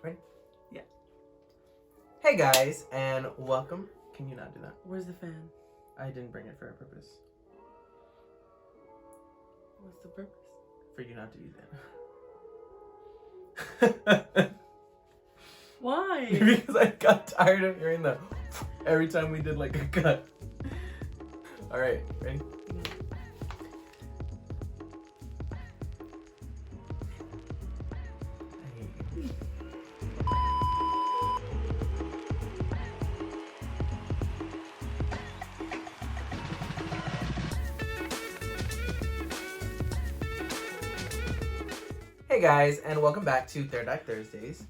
Ready? Yeah. Hey guys, and welcome. Can you not do that? Where's the fan? I didn't bring it for a purpose. What's the purpose? For you not to use it. Why? Because I got tired of hearing that every time we did like a cut. Alright, ready? Hey guys, and welcome back to Third Act Thursdays.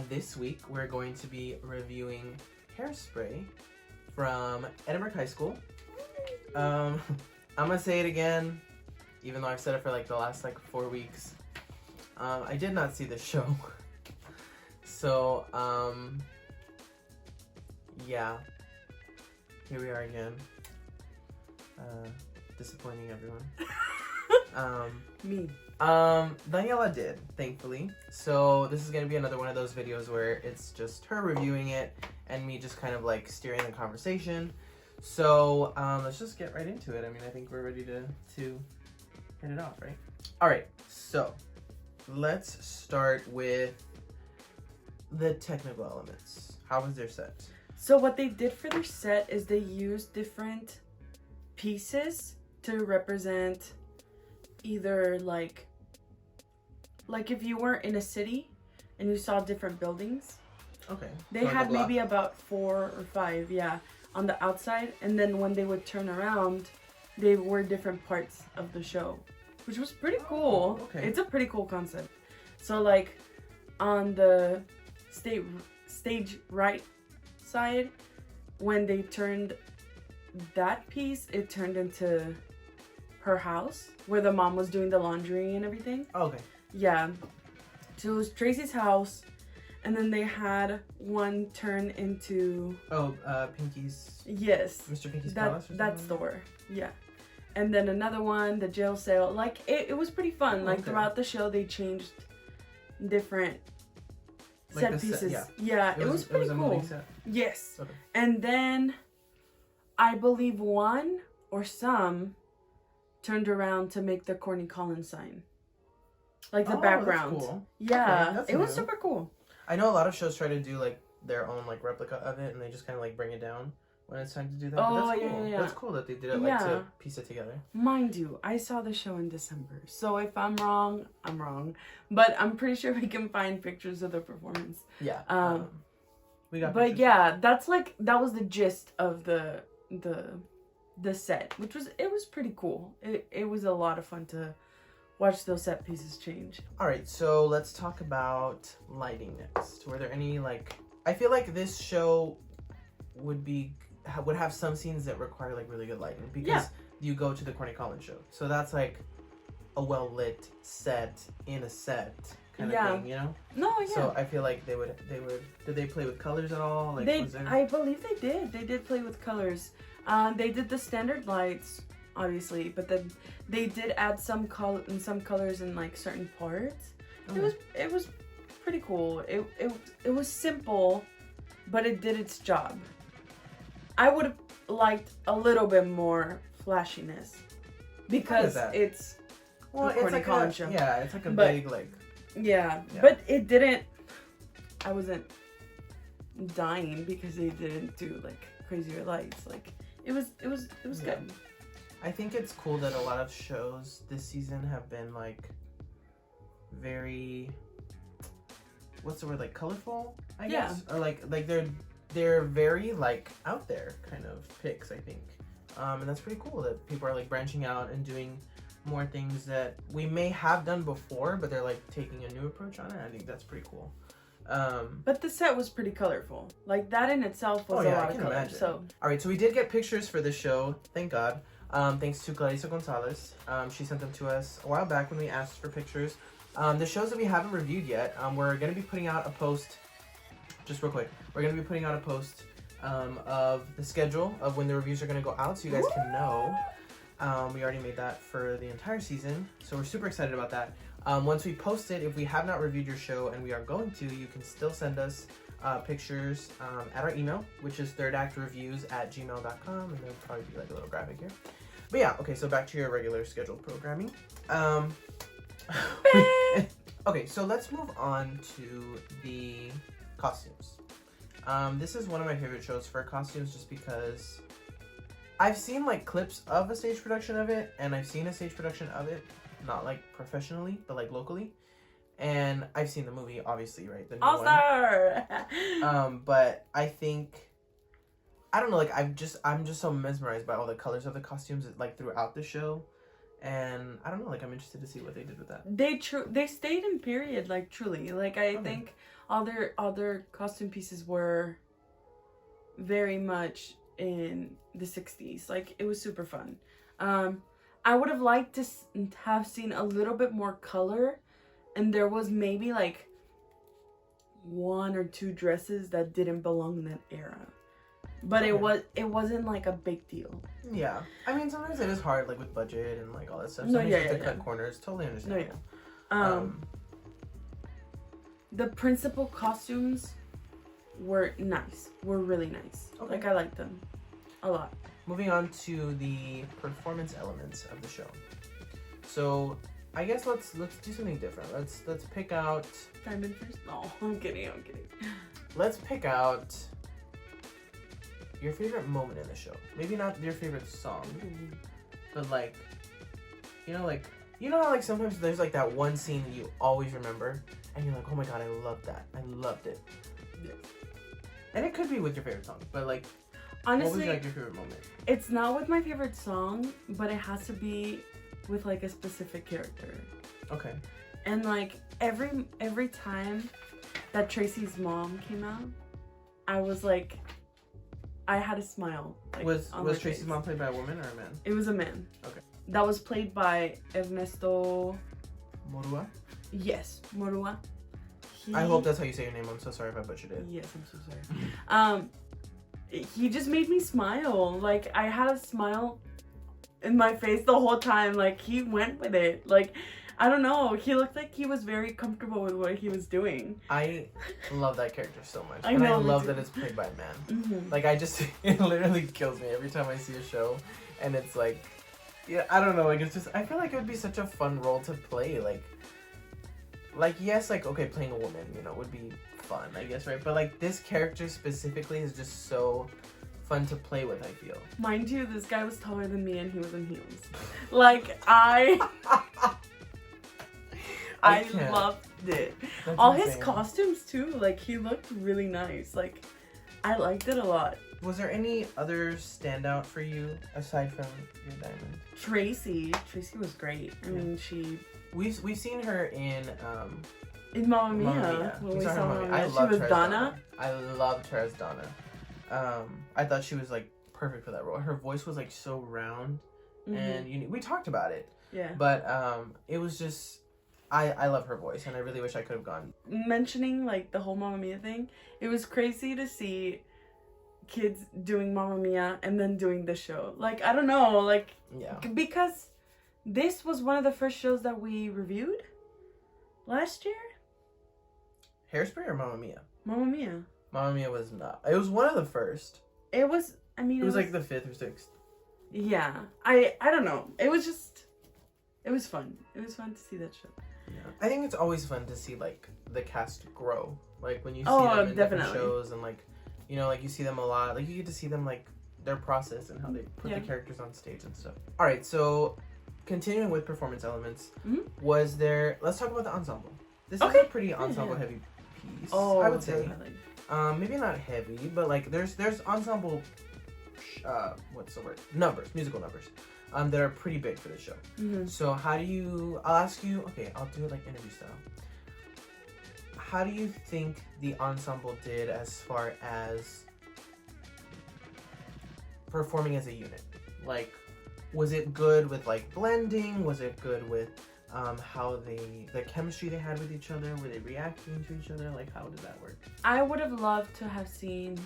This week we're going to be reviewing Hairspray from Edinburgh High School. I'm gonna say it again, even though I've said it for like the last 4 weeks. I did not see this show. So, yeah. Here we are again. Disappointing everyone. Me. Daniela did, thankfully. So this is gonna be another one of those videos where it's just her reviewing it and me just kind of like steering the conversation. So let's just get right into it. I mean, I think we're ready to hit it off, right? All right, so let's start with the technical elements. How was their set? So what they did for their set is they used different pieces to represent either like if you were in a city and you saw different buildings. Okay. They so had maybe about 4 or 5, yeah, on the outside, and then when they would turn around, they were different parts of the show, which was pretty cool. Okay. It's a pretty cool concept. So like on the stage right side, when they turned that piece, it turned into her house where the mom was doing the laundry and everything. Oh, okay. Yeah. So it was Tracy's house, and then they had one turn into Pinky's. yes, Mr. Pinky's palace. Or that's the word. Yeah. And then another one, the jail cell. Like it was pretty fun. Like throughout the show, they changed different set pieces. Yeah, it was pretty cool. Set. Yes. Okay. And then I believe one or some turned around to make the Corny Collins sign. Like the background. That's cool. Yeah. Okay, that's it was new. super cool. I know a lot of shows try to do like their own like replica of it, and they just kind of like bring it down when it's time to do that. Oh, but that's yeah, cool. yeah. That's cool that they did it like to piece it together. Mind you, I saw the show in December, so if I'm wrong, I'm wrong. But I'm pretty sure we can find pictures of the performance. Yeah. We got. But pictures. yeah, that was the gist of the set, which was pretty cool. It was a lot of fun to watch those set pieces change. All right, so let's talk about lighting next. Were there any I feel like this show would have some scenes that require like really good lighting because you go to the Corny Collins show, so that's like a well lit set in a set kind of thing, you know? No, yeah. So I feel like they would. Did they play with colors at all? Like, I believe they did. They did play with colors. They did the standard lights, obviously, but then they did add some colors in like certain parts. Okay. It was pretty cool. It was simple, but it did its job. I would have liked a little bit more flashiness because it's it's like a show. Yeah, it's like a big yeah, but it didn't. I wasn't dying because they didn't do like crazier lights. Like it was good. I think it's cool that a lot of shows this season have been like very, what's the word, like colorful, I guess, or like they're very like out there kind of picks, I think, and that's pretty cool that people are like branching out and doing more things that we may have done before, but they're like taking a new approach on it. I think that's pretty cool. But the set was pretty colorful. Like that in itself was a lot of color. Imagine. So all right, so we did get pictures for this show, thank God. Thanks to Clarissa Gonzalez. She sent them to us a while back when we asked for pictures. The shows that we haven't reviewed yet, we're going to be putting out a post, just real quick, we're going to be putting out a post of the schedule of when the reviews are going to go out so you guys can know. We already made that for the entire season, so we're super excited about that. Once we post it, if we have not reviewed your show and we are going to, you can still send us pictures at our email, which is thirdactreviews@gmail.com, and there'll probably be like a little graphic here. But yeah, okay, so back to your regular scheduled programming. Okay, so let's move on to the costumes. This is one of my favorite shows for costumes just because I've seen like clips of a stage production of it, and I've seen a stage production of it, not like professionally, but like locally. And I've seen the movie, obviously, right? The new one. But I think, I don't know, like I'm just so mesmerized by all the colors of the costumes like throughout the show. And I don't know, like I'm interested to see what they did with that. They stayed in period, like truly. Like I think all their costume pieces were very much in the 60s. Like it was super fun. I would have liked to have seen a little bit more color, and there was maybe like 1 or 2 dresses that didn't belong in that era. But it wasn't like a big deal. Yeah. I mean, sometimes it is hard, like with budget and like all that stuff. No, Sometimes yeah, you have to yeah, cut corners. Totally understand. No, yeah. The principal costumes were nice. Were really nice. Okay. Like I liked them a lot. Moving on to the performance elements of the show. So I guess let's do something different. Let's pick out. Diamond first? No, I'm kidding. Let's pick out your favorite moment in the show. Maybe not your favorite song, but like, you know how like sometimes there's like that one scene that you always remember, and you're like, oh my god, I loved that. I loved it. Yes. And it could be with your favorite song, but like, honestly, what was like your favorite moment? It's not with my favorite song, but it has to be with like a specific character. Okay. And like every time that Tracy's mom came out, I was like, I had a smile. Like, was Tracy's mom played by a woman or a man? It was a man. Okay. That was played by Ernesto Morua? Yes, Morua. I hope that's how you say your name. I'm so sorry if I butchered it. Yes, I'm so sorry. He just made me smile. Like I had a smile in my face the whole time. Like he went with it. Like I don't know. He looked like he was very comfortable with what he was doing. I love that character so much. I know, I love that it's played by a man. Mm-hmm. Like, it literally kills me every time I see a show. And it's like, yeah, I don't know. Like, it's just, I feel like it would be such a fun role to play. Like yes, like, okay, playing a woman, you know, would be fun, I guess, right? But, like, this character specifically is just so fun to play with, I feel. Mind you, this guy was taller than me and he was in heels. Like, I loved it. That's all insane. his costumes too, like he looked really nice. Like I liked it a lot. Was there any other standout for you aside from your diamond? Tracy was great. I mean, we've seen her in Mamma Mia. When we saw Mamma Mia. She was Donna. I loved her as Donna. I thought she was like perfect for that role. Her voice was like so round, and we talked about it. Yeah. But it was just. I love her voice, and I really wish I could have gone. Mentioning like the whole Mamma Mia thing, it was crazy to see kids doing Mamma Mia and then doing the show. Like I don't know, like because this was one of the first shows that we reviewed last year. Hairspray or Mamma Mia? Mamma Mia. Mamma Mia was not. It was one of the first. It was. I mean, it was like the 5th or 6th. Yeah, I don't know. It was just. It was fun. It was fun to see that show. Yeah. I think it's always fun to see like the cast grow. Like when you see them in different shows and like, you know, like you see them a lot. Like you get to see them like their process and how they put the characters on stage and stuff. All right, so continuing with performance elements, was there? Let's talk about the ensemble. This is a pretty ensemble heavy piece. Oh, I would say. Definitely. Maybe not heavy, but like there's ensemble. What's the word? Musical numbers. That are pretty big for the show. So how do you, I'll ask you, okay, I'll do it like interview style. How do you think the ensemble did as far as performing as a unit? Like, was it good with like blending? Was it good with how the chemistry they had with each other? Were they reacting to each other? Like, how did that work? I would have loved to have seen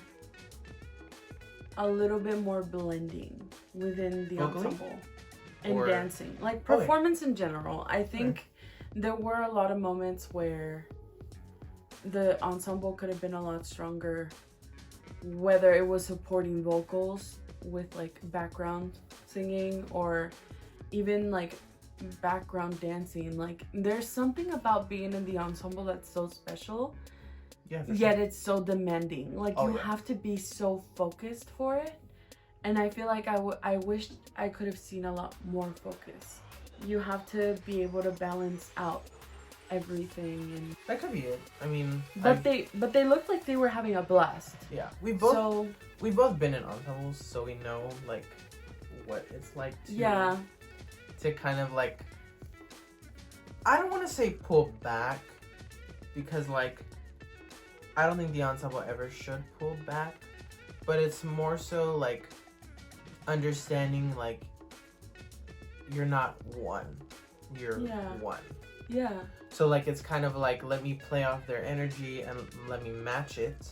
a little bit more blending within the ensemble and dancing, like performance in general. I think there were a lot of moments where the ensemble could have been a lot stronger, whether it was supporting vocals with like background singing or even like background dancing. Like there's something about being in the ensemble that's so special, yet it's so demanding. Like you have to be so focused for it, and I feel like I wished I could have seen a lot more focus. You have to be able to balance out everything, and that could be it. I mean, but they looked like they were having a blast. Yeah, we've both been in ensembles, so we know like what it's like to kind of like, I don't want to say pull back, because like I don't think the ensemble ever should pull back, but it's more so like understanding like you're not one, you're one. Yeah. So like it's kind of like, let me play off their energy and let me match it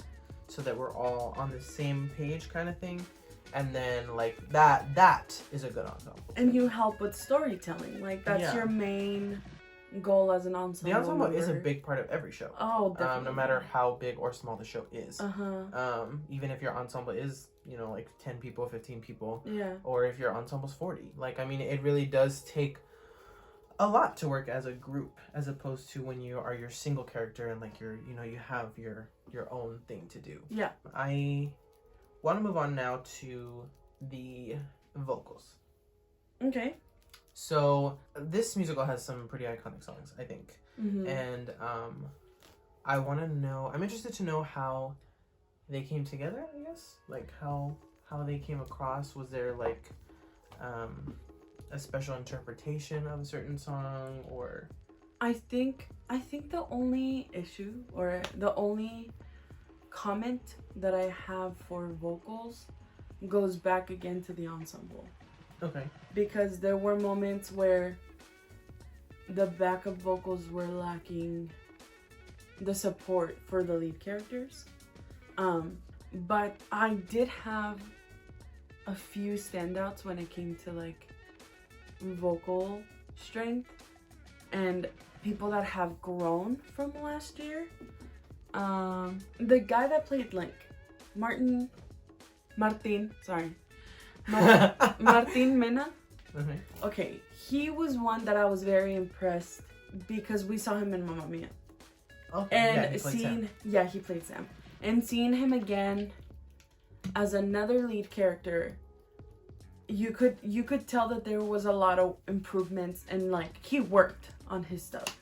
so that we're all on the same page kind of thing. And then like that is a good ensemble. And you help with storytelling. Like that's your main goal as an ensemble. The ensemble is a big part of every show. Oh, definitely. No matter how big or small the show is. Uh-huh. Even if your ensemble is, you know, like 10 people, 15 people. Yeah. Or if your ensemble's 40. Like, I mean, it really does take a lot to work as a group, as opposed to when you are your single character and like you're, you know, you have your own thing to do. Yeah. I want to move on now to the vocals. Okay. So this musical has some pretty iconic songs, I think. Mm-hmm. And I want to know, I'm interested to know how they came together, I guess. Like how they came across. Was there like a special interpretation of a certain song, or I think the only issue or the only comment that I have for vocals goes back again to the ensemble. Okay. Because there were moments where the backup vocals were lacking the support for the lead characters. But I did have a few standouts when it came to like vocal strength and people that have grown from last year. The guy that played Link, Martin Mena. Okay, he was one that I was very impressed because we saw him in Mamma Mia. Okay, and he played Sam. And seeing him again as another lead character, you could tell that there was a lot of improvements and like he worked on his stuff.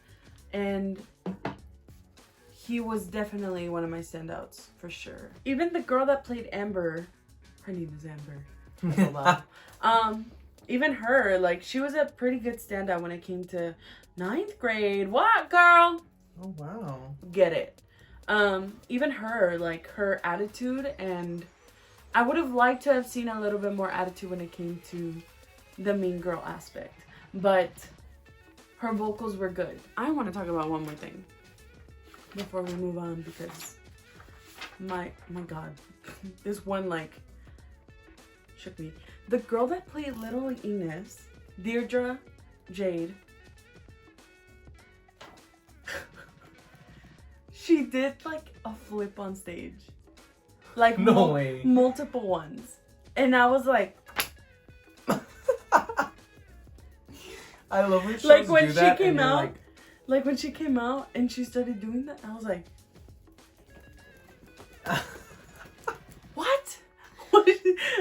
And he was definitely one of my standouts for sure. Even the girl that played Amber, her name is Amber. Even her, like she was a pretty good standout when it came to 9th grade. What, girl? Oh wow. Get it. Even her, like her attitude, and I would have liked to have seen a little bit more attitude when it came to the mean girl aspect. But her vocals were good. I want to talk about one more thing before we move on, because my god, this one like shook me. The girl that played Little Ines, Deirdre Jade, she did like a flip on stage, like no way, multiple ones, and I was like, I love when shows like when do she that came out, like when she came out and she started doing that, I was like, what?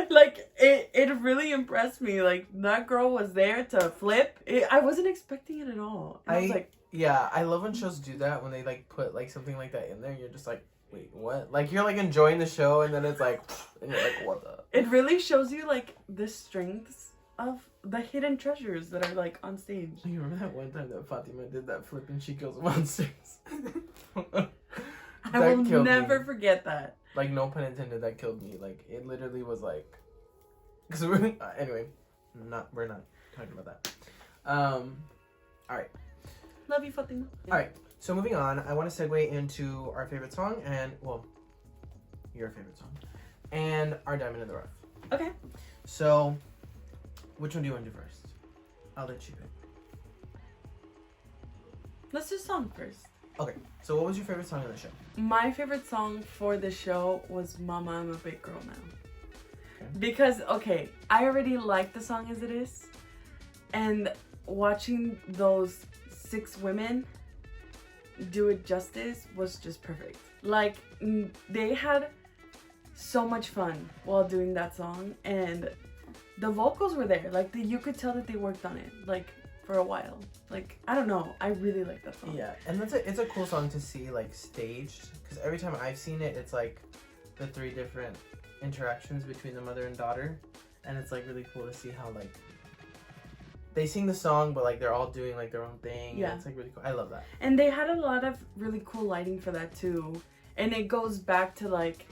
Like it really impressed me. Like that girl was there to flip. I wasn't expecting it at all. And I was like, yeah, I love when shows do that, when they like put like something like that in there. You're just like, wait, what? Like you're like enjoying the show, and then it's like, and you're like, what the? It really shows you like the strengths of the hidden treasures that are like on stage. You remember that one time that Fatima did that flip and she kills monsters? I will never forget that. Like, no pun intended, that killed me. Like, it literally was like, because anyway, we're not talking about that. All right. Love you, Fatima. All right. So moving on, I want to segue into our favorite song and, well, your favorite song, and our Diamond in the Rough. Okay. So, which one do you want to do first? I'll let you pick. Let's do song first. Okay, so what was your favorite song in the show? My favorite song for the show was Mama, I'm a Big Girl Now. Okay. Because, okay, I already like the song as it is. And watching those 6 women do it justice was just perfect. Like, they had so much fun while doing that song. And the vocals were there. Like, you could tell that they worked on it. Like, for a while. Like, I don't know. I really like that song. Yeah, and it's a cool song to see, like, staged. Because every time I've seen it, it's, like, the 3 different interactions between the mother and daughter. And it's, like, really cool to see how, like, they sing the song, but, like, they're all doing, like, their own thing. Yeah. It's, like, really cool. I love that. And they had a lot of really cool lighting for that, too. And it goes back to, like,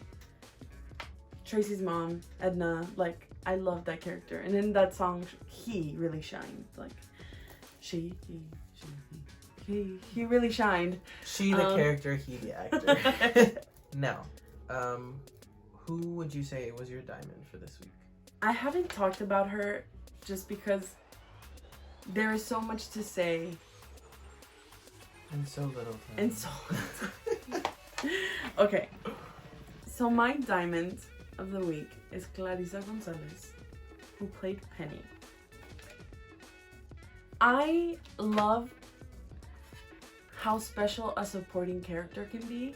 Tracy's mom, Edna. Like, I love that character. And in that song, he really shined. Like, he really shined. She the character, he the actor. Now, who would you say was your diamond for this week? I haven't talked about her just because there is so much to say. And so little time. And so Okay. So my diamond of the week is Clarissa Gonzalez, who played Penny. I love how special a supporting character can be.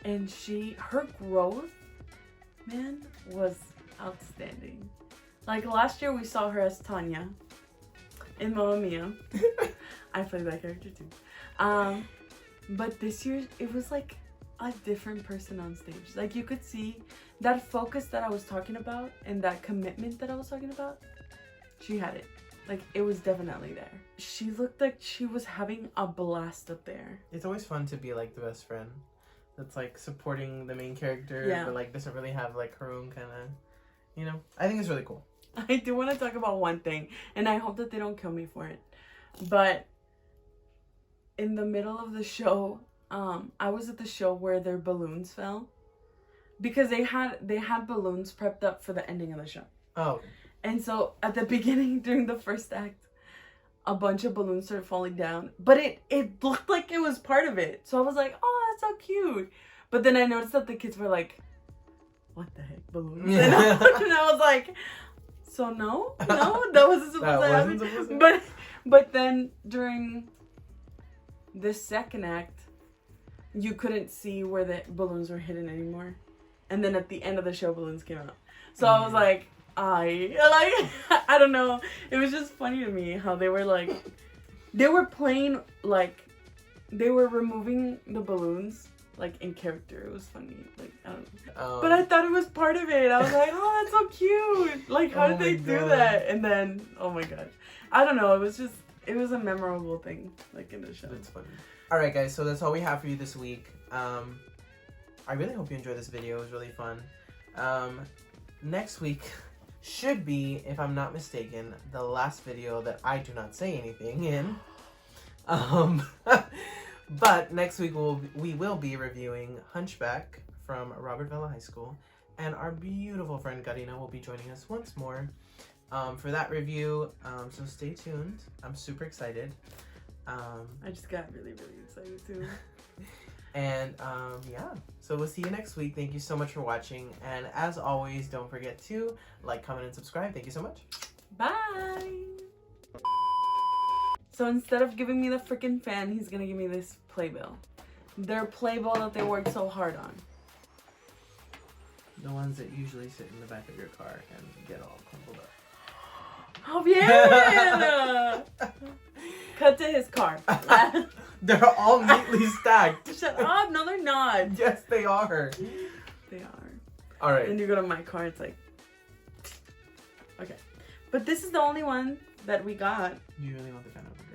And her growth, man, was outstanding. Like last year we saw her as Tanya in Mamma Mia. I played that character too. But this year it was like a different person on stage. Like you could see that focus that I was talking about and that commitment that I was talking about. She had it. Like, it was definitely there. She looked like she was having a blast up there. It's always fun to be, like, the best friend that's, like, supporting the main character, Yeah. but, like, doesn't really have, like, her own kind of, you know? I think it's really cool. I do want to talk about one thing, and I hope that they don't kill me for it. But in the middle of the show, I was at the show where their balloons fell. Because they had balloons prepped up for the ending of the show. Oh, okay. And so at the beginning, during the first act, a bunch of balloons started falling down. But it looked like it was part of it. So I was like, oh, that's so cute. But then I noticed that the kids were like, what the heck, balloons? Yeah. And I was like, so no, that wasn't supposed to happen. But then during the second act, you couldn't see where the balloons were hidden anymore. And then at the end of the show, balloons came out. So I was like, I don't know. It was just funny to me how they were like, they were playing, like, they were removing the balloons, like, in character. It was funny. Like, I don't know. But I thought it was part of it. I was like, oh, that's so cute. Like, how did they do that? And then, oh my gosh. I don't know. It was a memorable thing, like, in the show. It's funny. Alright, guys. So that's all we have for you this week. I really hope you enjoyed this video. It was really fun. Next week should be, if I'm not mistaken, the last video that I do not say anything in. But next week we will be reviewing Hunchback from Robert Vela High School, and our beautiful friend Karina will be joining us once more for that review. So stay tuned. I'm super excited. I just got really, really excited too. And yeah, so we'll see you next week. Thank you so much for watching, and as always, don't forget to like, comment, and subscribe. Thank you so much. Bye. So instead of giving me the freaking fan, he's gonna give me this playbill. Their playbill that they worked so hard on. The ones that usually sit in the back of your car and get all crumpled up. Oh yeah. Cut to his car. They're all neatly stacked. Shut up. No, they're not. Yes, they are. They are. All right. Then you go to my car, it's like... Okay. But this is the only one that we got. You really want the fan open?